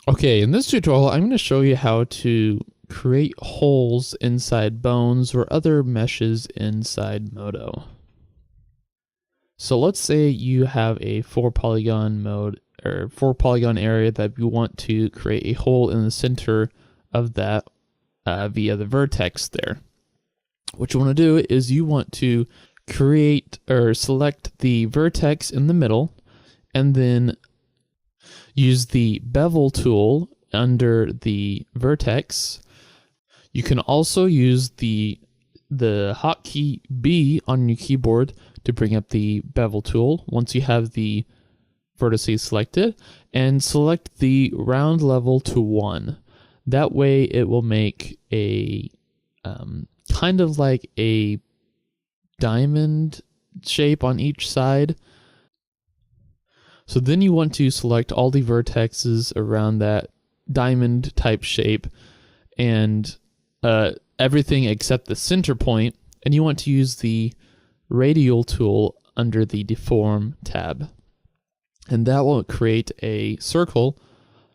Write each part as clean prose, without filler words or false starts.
Okay, in this tutorial, I'm going to show you how to create holes inside bones or other meshes inside Modo. So let's say you have a 4-polygon mode or 4-polygon area that you want to create a hole in the center of that via the vertex there. What you want to do is you want to create or select the vertex in the middle and then use the bevel tool under the vertex. You can also use the hotkey B on your keyboard to bring up the bevel tool once you have the vertices selected, and select the round level to 1. That way it will make a kind of like a diamond shape on each side. So then you want to select all the vertexes around that diamond type shape and everything except the center point, and you want to use the radial tool under the deform tab. And that will create a circle,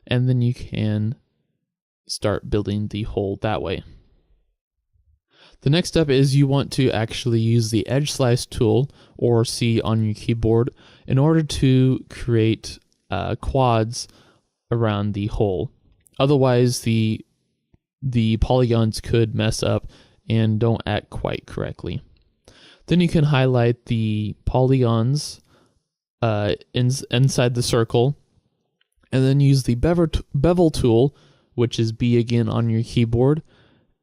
and then you can start building the hole that way. The next step is you want to actually use the edge slice tool, or C on your keyboard, in order to create quads around the hole. Otherwise, the polygons could mess up and don't act quite correctly. Then you can highlight the polygons inside the circle, and then use the bevel tool, which is B again on your keyboard,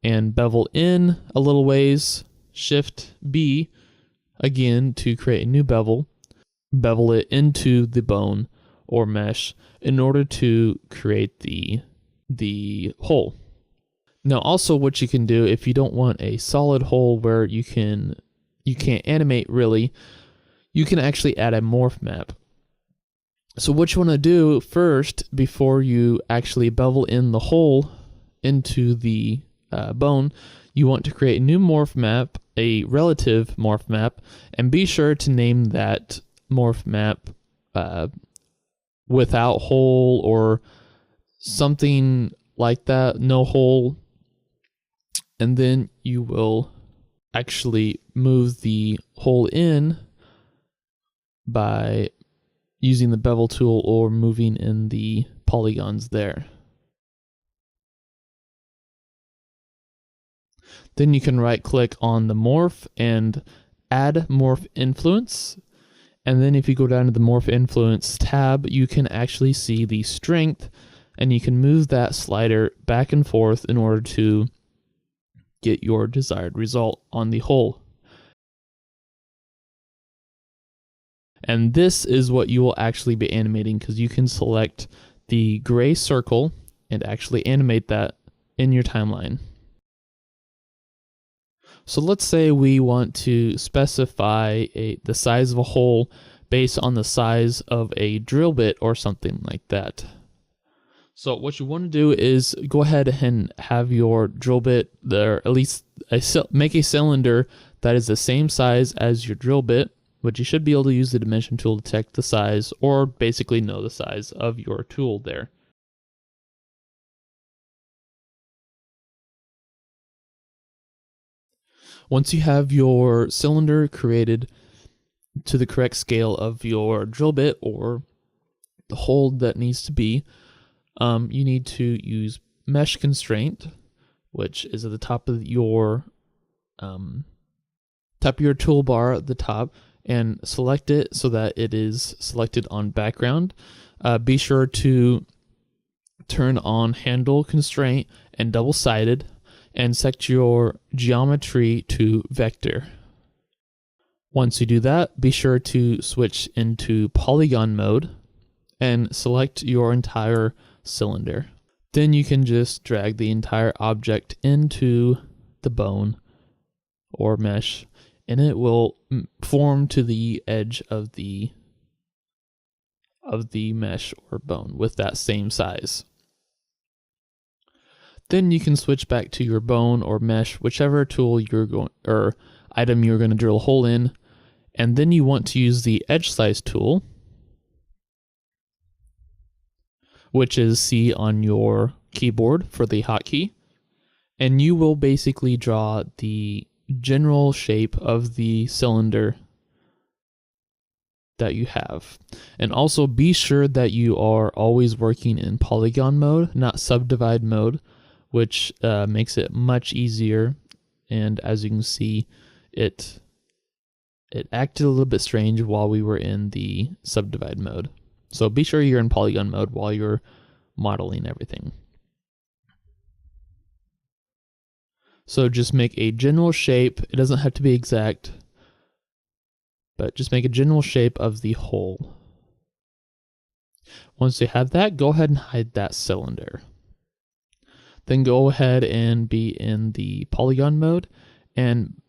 and bevel in a little ways, shift B again to create a new bevel, bevel it into the bone or mesh in order to create the hole. Now also what you can do if you don't want a solid hole where you can't animate really, you can actually add a morph map. So what you want to do first before you actually bevel in the hole into the bone, you want to create a new morph map, a relative morph map, and be sure to name that morph map without hole or something like that, no hole. And then you will actually move the hole in by using the bevel tool or moving in the polygons there. Then you can right click on the morph and add morph influence. And then if you go down to the morph influence tab, you can actually see the strength, and you can move that slider back and forth in order to get your desired result on the hole. And this is what you will actually be animating, because you can select the gray circle and actually animate that in your timeline. So let's say we want to specify the size of a hole based on the size of a drill bit or something like that. So what you want to do is go ahead and have your drill bit there, at least make a cylinder that is the same size as your drill bit, but you should be able to use the dimension tool to detect the size, or basically know the size of your tool there. Once you have your cylinder created to the correct scale of your drill bit or the hole that needs to be, you need to use mesh constraint, which is at the top of your toolbar at the top, and select it so that it is selected on background. Be sure to turn on handle constraint and double-sided, and set your geometry to vector. Once you do that, be sure to switch into polygon mode and select your entire cylinder. Then you can just drag the entire object into the bone or mesh, and it will form to the edge of the mesh or bone with that same size. Then you can switch back to your bone or mesh, whichever tool or item you're going to drill a hole in, and then you want to use the edge slice tool, which is C on your keyboard for the hotkey. And you will basically draw the general shape of the cylinder that you have. And also be sure that you are always working in polygon mode, not subdivide mode, which makes it much easier. And as you can see, it acted a little bit strange while we were in the subdivide mode. So be sure you're in polygon mode while you're modeling everything. So just make a general shape. It doesn't have to be exact, but just make a general shape of the hole. Once you have that, go ahead and hide that cylinder. Then go ahead and be in the polygon mode and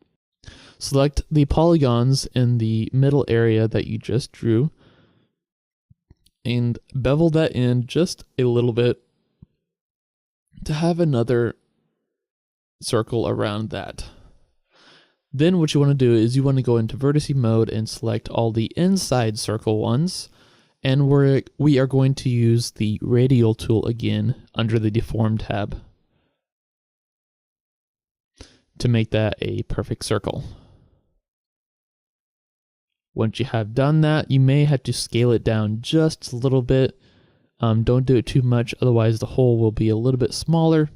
select the polygons in the middle area that you just drew and bevel that in just a little bit to have another circle around that. Then what you want to do is you want to go into vertice mode and select all the inside circle ones, and we are going to use the radial tool again under the deform tab to make that a perfect circle. Once you have done that, you may have to scale it down just a little bit. Don't do it too much, otherwise the hole will be a little bit smaller.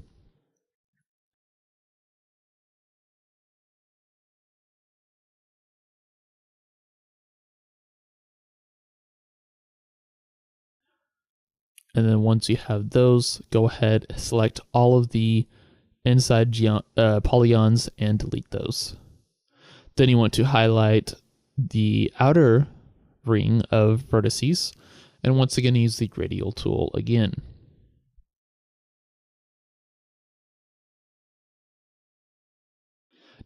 And then once you have those, go ahead, select all of the inside polygons and delete those. Then you want to highlight the outer ring of vertices, and once again use the radial tool again.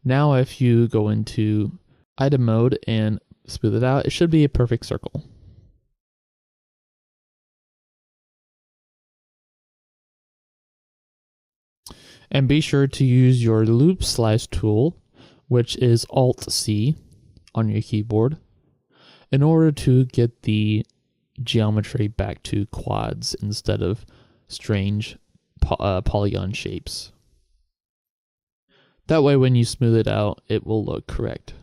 Now if you go into item mode and smooth it out, it should be a perfect circle. And be sure to use your loop slice tool, which is Alt-C on your keyboard, in order to get the geometry back to quads instead of strange polygon shapes. That way when you smooth it out, it will look correct.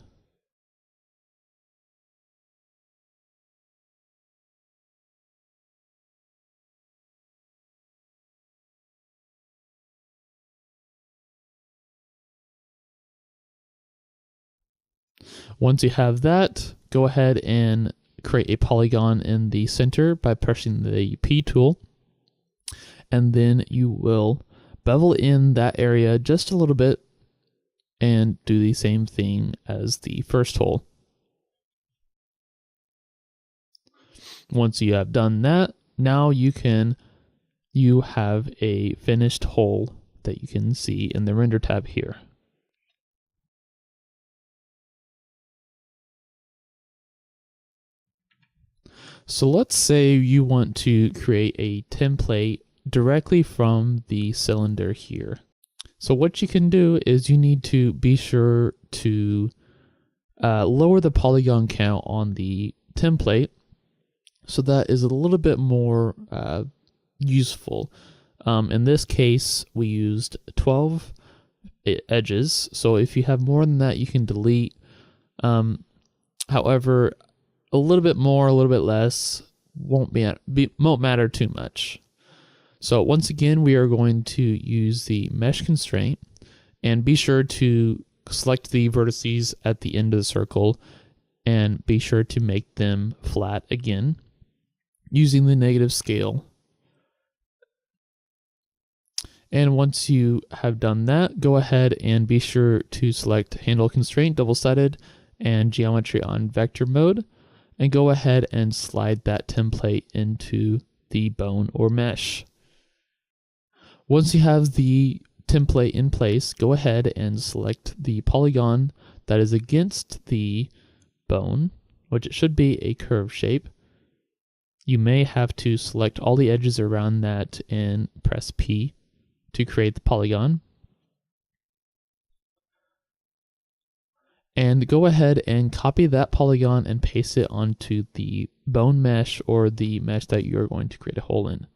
Once you have that, go ahead and create a polygon in the center by pressing the P tool. And then you will bevel in that area just a little bit and do the same thing as the first hole. Once you have done that, now you have a finished hole that you can see in the render tab here. So let's say you want to create a template directly from the cylinder here. So what you can do is you need to be sure to lower the polygon count on the template, so that is a little bit more useful. In this case, we used 12 edges, so if you have more than that, you can delete. However, a little bit more, a little bit less won't matter too much. So once again, we are going to use the mesh constraint, and be sure to select the vertices at the end of the circle and be sure to make them flat again using the negative scale. And once you have done that, go ahead and be sure to select handle constraint double-sided and geometry on vector mode, and go ahead and slide that template into the bone or mesh. Once you have the template in place, go ahead and select the polygon that is against the bone, which it should be a curve shape. You may have to select all the edges around that and press P to create the polygon. And go ahead and copy that polygon and paste it onto the bone mesh or the mesh that you're going to create a hole in.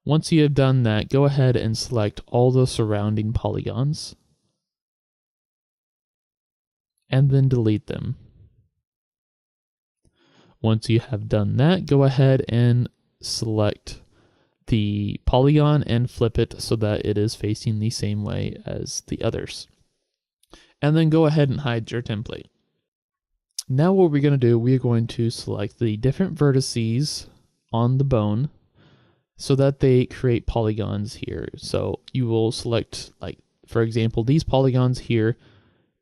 Once you have done that, go ahead and select all the surrounding polygons and then delete them. Once you have done that, go ahead and select the polygon and flip it so that it is facing the same way as the others. And then go ahead and hide your template. Now what we're going to do, we're going to select the different vertices on the bone so that they create polygons here. So you will select, like, for example, these polygons here,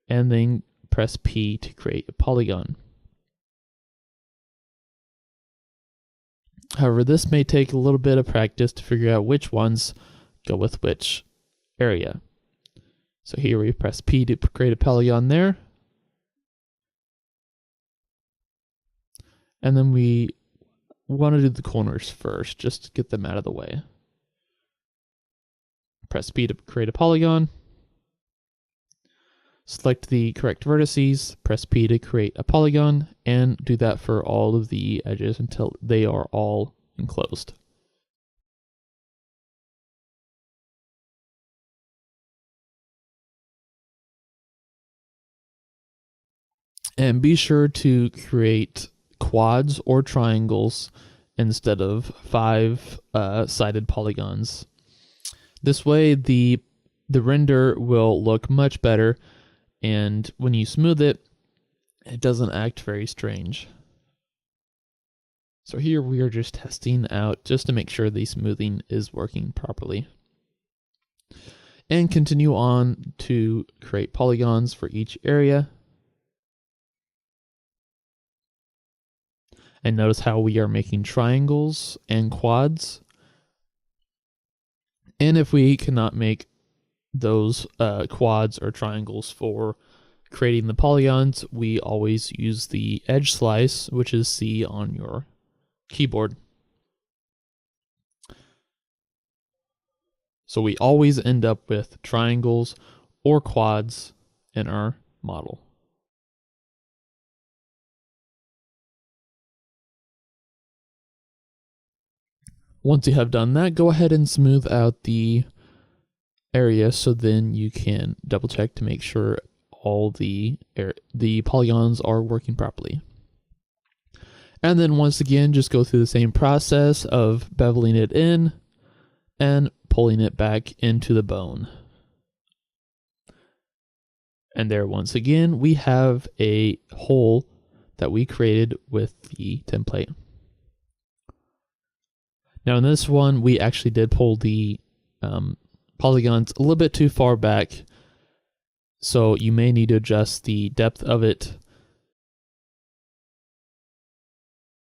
and then press P to create a polygon. However, this may take a little bit of practice to figure out which ones go with which area. So here we press P to create a polygon there. And then we want to do the corners first, just to get them out of the way. Press P to create a polygon. Select the correct vertices, press P to create a polygon, and do that for all of the edges until they are all enclosed. And be sure to create quads or triangles instead of 5-sided polygons. This way the render will look much better, and when you smooth it, it doesn't act very strange. So here we are just testing out just to make sure the smoothing is working properly. And continue on to create polygons for each area. And notice how we are making triangles and quads. And if we cannot make those quads or triangles for creating the polygons, we always use the edge slice, which is C on your keyboard. So we always end up with triangles or quads in our model. Once you have done that, go ahead and smooth out the area so then you can double check to make sure all the polygons are working properly. And then once again, just go through the same process of beveling it in and pulling it back into the bone. And there, once again, we have a hole that we created with the template. Now in this one, we actually did pull the polygons a little bit too far back, so you may need to adjust the depth of it